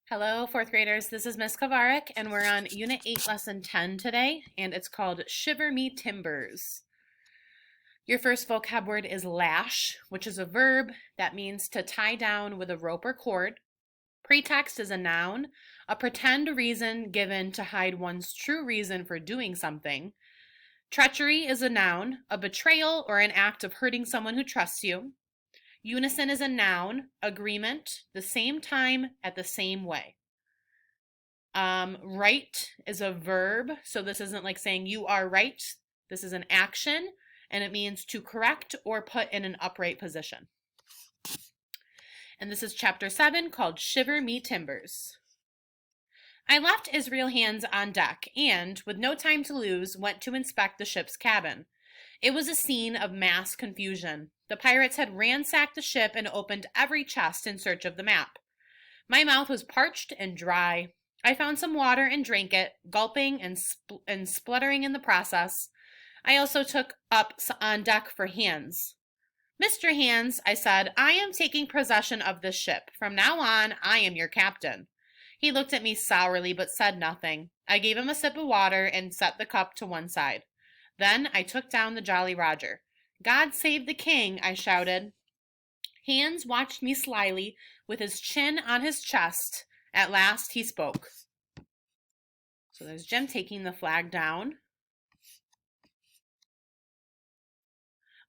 Hello, fourth graders. This is Miss Kavarik, and we're on Unit 8, Lesson 10 today, and it's called Shiver Me Timbers. Your first vocab word is lash, which is a verb that means to tie down with a rope or cord. Pretext is a noun, a pretend reason given to hide one's true reason for doing something. Treachery is a noun, a betrayal or an act of hurting someone who trusts you. Unison is a noun, agreement, the same time at the same way. Right is a verb, so this isn't like saying you are right. This is an action, and it means to correct or put in an upright position. And this is chapter 7 called Shiver Me Timbers. I left Israel Hands on deck and, with no time to lose, went to inspect the ship's cabin. It was a scene of mass confusion. The pirates had ransacked the ship and opened every chest in search of the map. My mouth was parched and dry. I found some water and drank it, gulping and spluttering in the process. I also took up on deck for Hands. Mr. Hands, I said, I am taking possession of this ship. From now on, I am your captain. He looked at me sourly but said nothing. I gave him a sip of water and set the cup to one side. Then I took down the Jolly Roger. God save the king, I shouted. Hands watched me slyly with his chin on his chest. At last he spoke. So there's Jim taking the flag down.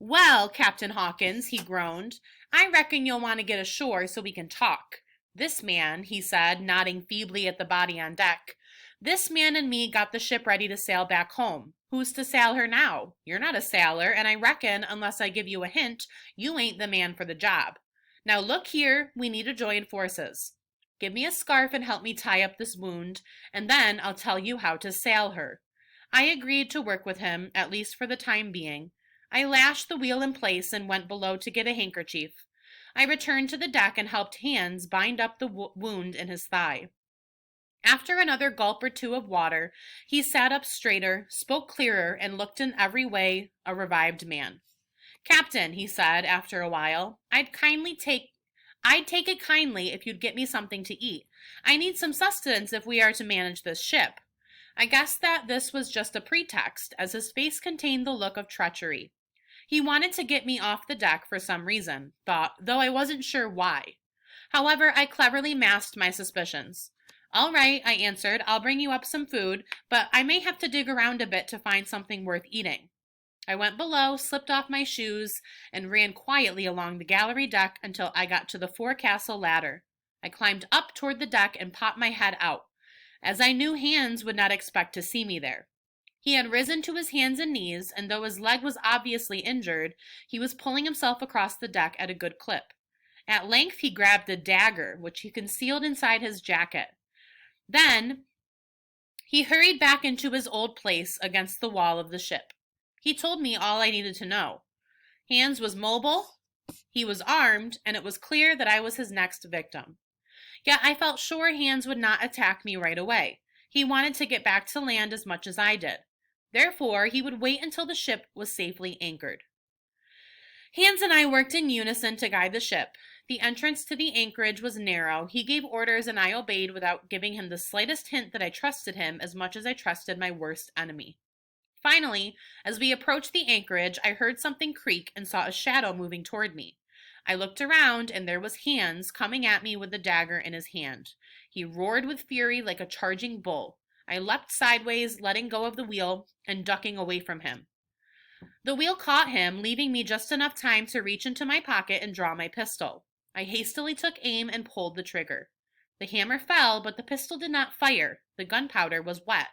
Well, Captain Hawkins, he groaned, I reckon you'll want to get ashore so we can talk. This man, he said, nodding feebly at the body on deck, this man and me got the ship ready to sail back home. Who's to sail her now? You're not a sailor, and I reckon, unless I give you a hint, you ain't the man for the job. Now look here, we need to join forces. Give me a scarf and help me tie up this wound, and then I'll tell you how to sail her. I agreed to work with him, at least for the time being. I lashed the wheel in place and went below to get a handkerchief. I returned to the deck and helped Hands bind up the wound in his thigh. After another gulp or two of water, he sat up straighter, spoke clearer, and looked in every way a revived man. Captain, he said after a while, I'd take it kindly if you'd get me something to eat. I need some sustenance if we are to manage this ship. I guessed that this was just a pretext, as his face contained the look of treachery. He wanted to get me off the deck for some reason, though I wasn't sure why. However, I cleverly masked my suspicions. All right, I answered, I'll bring you up some food, but I may have to dig around a bit to find something worth eating. I went below, slipped off my shoes, and ran quietly along the gallery deck until I got to the forecastle ladder. I climbed up toward the deck and popped my head out, as I knew Hands would not expect to see me there. He had risen to his hands and knees, and though his leg was obviously injured, he was pulling himself across the deck at a good clip. At length he grabbed a dagger, which he concealed inside his jacket. Then he hurried back into his old place against the wall of the ship. He told me all I needed to know. Hands was mobile, he was armed, and it was clear that I was his next victim. Yet I felt sure Hands would not attack me right away. He wanted to get back to land as much as I did. Therefore, he would wait until the ship was safely anchored. Hands and I worked in unison to guide the ship. The entrance to the anchorage was narrow. He gave orders and I obeyed without giving him the slightest hint that I trusted him as much as I trusted my worst enemy. Finally, as we approached the anchorage, I heard something creak and saw a shadow moving toward me. I looked around, and there was Hands coming at me with the dagger in his hand. He roared with fury like a charging bull. I leapt sideways, letting go of the wheel and ducking away from him. The wheel caught him, leaving me just enough time to reach into my pocket and draw my pistol. I hastily took aim and pulled the trigger. The hammer fell, but the pistol did not fire. The gunpowder was wet.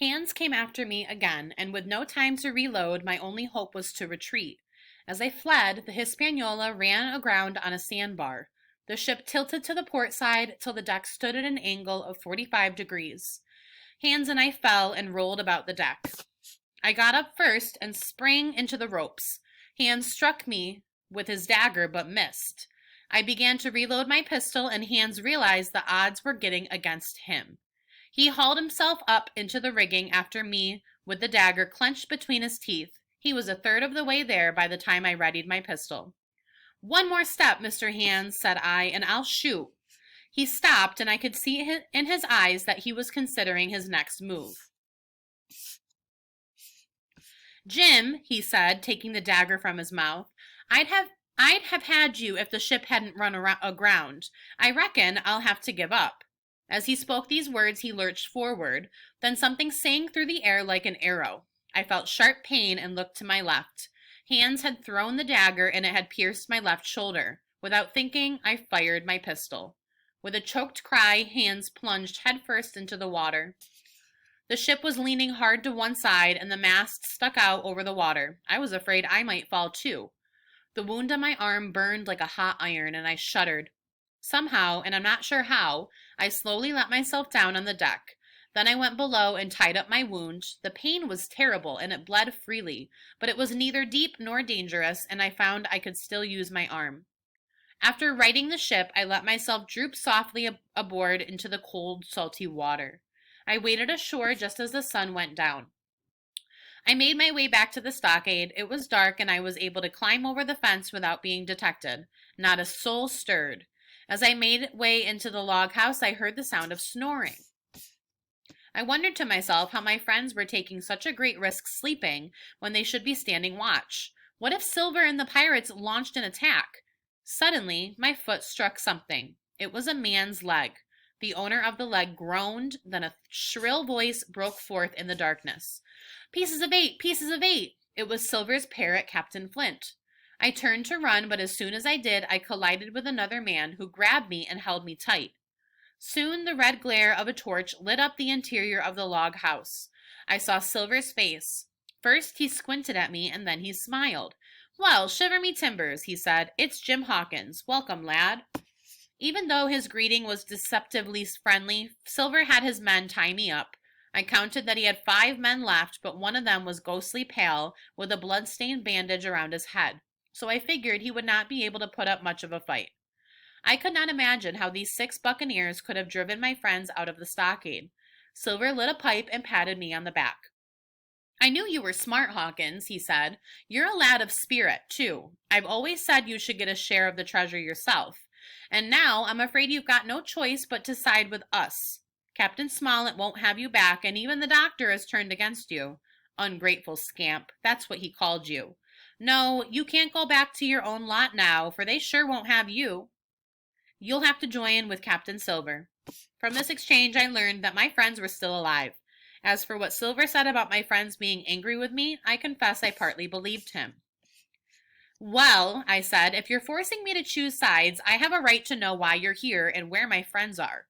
Hands came after me again, and with no time to reload, my only hope was to retreat. As I fled, the Hispaniola ran aground on a sandbar. The ship tilted to the port side till the deck stood at an angle of 45 degrees. Hands and I fell and rolled about the deck. I got up first and sprang into the ropes. Hands struck me with his dagger but missed. I began to reload my pistol, and Hands realized the odds were getting against him. He hauled himself up into the rigging after me with the dagger clenched between his teeth. He was a third of the way there by the time I readied my pistol. One more step, Mr. Hands, said I, and I'll shoot. He stopped, and I could see in his eyes that he was considering his next move. Jim, he said, taking the dagger from his mouth, I'd have had you if the ship hadn't run aground. I reckon I'll have to give up. As he spoke these words, he lurched forward. Then something sang through the air like an arrow. I felt sharp pain and looked to my left. Hands had thrown the dagger and it had pierced my left shoulder. Without thinking, I fired my pistol. With a choked cry, Hands plunged headfirst into the water. The ship was leaning hard to one side and the mast stuck out over the water. I was afraid I might fall too. The wound on my arm burned like a hot iron and I shuddered. Somehow, and I'm not sure how, I slowly let myself down on the deck. Then I went below and tied up my wound. The pain was terrible and it bled freely, but it was neither deep nor dangerous, and I found I could still use my arm. After righting the ship, I let myself droop softly aboard into the cold, salty water. I waded ashore just as the sun went down. I made my way back to the stockade. It was dark and I was able to climb over the fence without being detected. Not a soul stirred. As I made way into the log house, I heard the sound of snoring. I wondered to myself how my friends were taking such a great risk sleeping when they should be standing watch. What if Silver and the pirates launched an attack? Suddenly, my foot struck something. It was a man's leg. The owner of the leg groaned, then a shrill voice broke forth in the darkness. Pieces of 8! Pieces of 8! It was Silver's parrot, Captain Flint. I turned to run, but as soon as I did, I collided with another man who grabbed me and held me tight. Soon the red glare of a torch lit up the interior of the log house. I saw Silver's face. First he squinted at me, and then he smiled. Well, shiver me timbers, he said. It's Jim Hawkins. Welcome, lad. Even though his greeting was deceptively friendly, Silver had his men tie me up. I counted that he had 5 men left, but one of them was ghostly pale, with a blood-stained bandage around his head, so I figured he would not be able to put up much of a fight. I could not imagine how these 6 buccaneers could have driven my friends out of the stockade. Silver lit a pipe and patted me on the back. I knew you were smart, Hawkins, he said. You're a lad of spirit, too. I've always said you should get a share of the treasure yourself. And now I'm afraid you've got no choice but to side with us. Captain Smollett won't have you back, and even the doctor has turned against you. Ungrateful scamp, that's what he called you. No, you can't go back to your own lot now, for they sure won't have you. You'll have to join with Captain Silver. From this exchange, I learned that my friends were still alive. As for what Silver said about my friends being angry with me, I confess I partly believed him. Well, I said, if you're forcing me to choose sides, I have a right to know why you're here and where my friends are.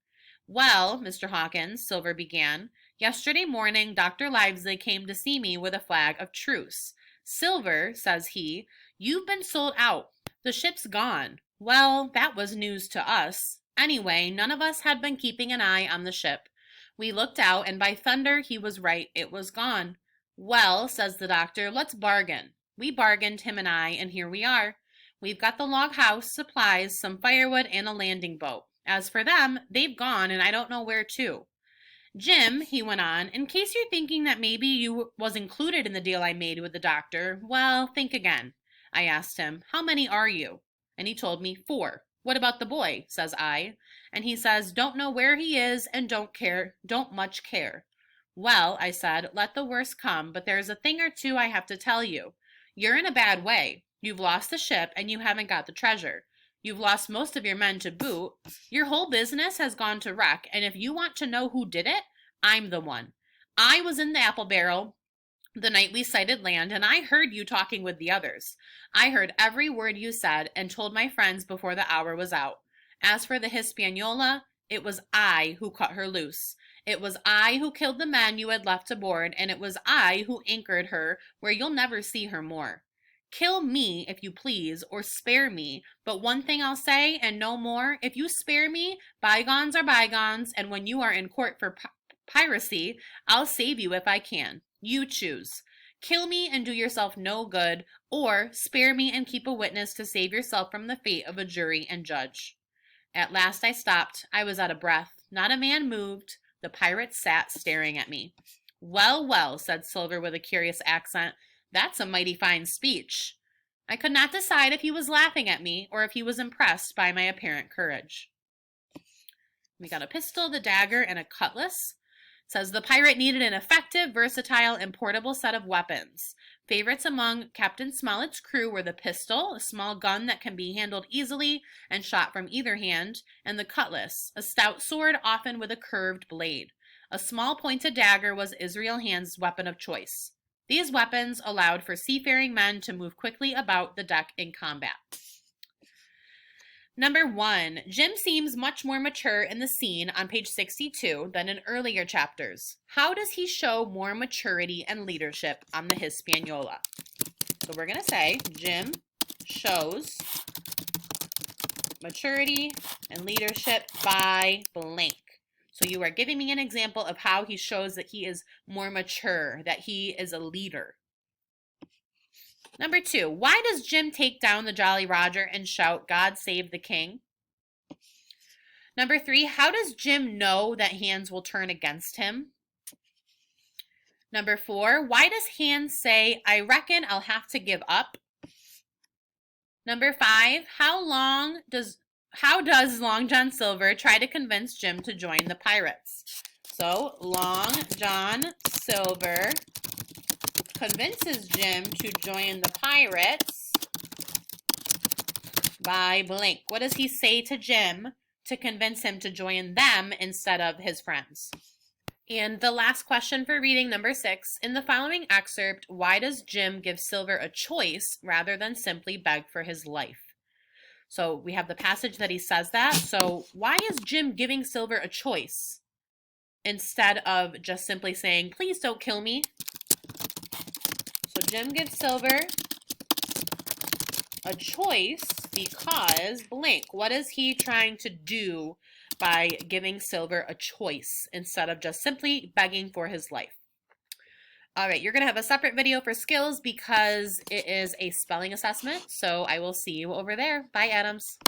Well, Mr. Hawkins, Silver began, yesterday morning Dr. Livesley came to see me with a flag of truce. Silver, says he, you've been sold out. The ship's gone. Well, that was news to us. Anyway, none of us had been keeping an eye on the ship. We looked out, and by thunder, he was right. It was gone. Well, says the doctor, let's bargain. We bargained, him and I, and here we are. We've got the log house, supplies, some firewood, and a landing boat. As for them, they've gone, and I don't know where to. Jim, he went on, in case you're thinking that maybe you was included in the deal I made with the doctor, well, think again. I asked him, how many are you? And he told me 4. What about the boy? Says I. And he says, don't know where he is and don't much care. Well, I said, let the worst come, but there's a thing or two I have to tell you. You're in a bad way. You've lost the ship and you haven't got the treasure. You've lost most of your men to boot. Your whole business has gone to wreck, and if you want to know who did it, I'm the one. I was in the apple barrel the night we sighted land, and I heard you talking with the others. I heard every word you said and told my friends before the hour was out. As for the Hispaniola, it was I who cut her loose. It was I who killed the men you had left aboard, and it was I who anchored her where you'll never see her more. Kill me, if you please, or spare me, but one thing I'll say, and no more, if you spare me, bygones are bygones, and when you are in court for piracy, I'll save you if I can. You choose. Kill me and do yourself no good, or spare me and keep a witness to save yourself from the fate of a jury and judge. At last I stopped. I was out of breath. Not a man moved. The pirate sat staring at me. Well, well, said Silver with a curious accent. That's a mighty fine speech. I could not decide if he was laughing at me or if he was impressed by my apparent courage. We got a pistol, the dagger, and a cutlass. It says the pirate needed an effective, versatile, and portable set of weapons. Favorites among Captain Smollett's crew were the pistol, a small gun that can be handled easily and shot from either hand, and the cutlass, a stout sword often with a curved blade. A small pointed dagger was Israel Hand's weapon of choice. These weapons allowed for seafaring men to move quickly about the deck in combat. Number 1, Jim seems much more mature in the scene on page 62 than in earlier chapters. How does he show more maturity and leadership on the Hispaniola? So we're going to say Jim shows maturity and leadership by blank. So you are giving me an example of how he shows that he is more mature, that he is a leader. Number 2, why does Jim take down the Jolly Roger and shout, "God save the king"? Number 3, how does Jim know that Hands will turn against him? Number 4, why does Hands say, "I reckon I'll have to give up"? Number 5, how does Long John Silver try to convince Jim to join the pirates? So Long John Silver convinces Jim to join the pirates by blank. What does he say to Jim to convince him to join them instead of his friends? And the last question for reading, number 6, in the following excerpt, why does Jim give Silver a choice rather than simply beg for his life? So we have the passage that he says that. So why is Jim giving Silver a choice instead of just simply saying, "Please don't kill me"? So Jim gives Silver a choice because blank. What is he trying to do by giving Silver a choice instead of just simply begging for his life? All right, you're going to have a separate video for skills because it is a spelling assessment. So I will see you over there. Bye, Adams.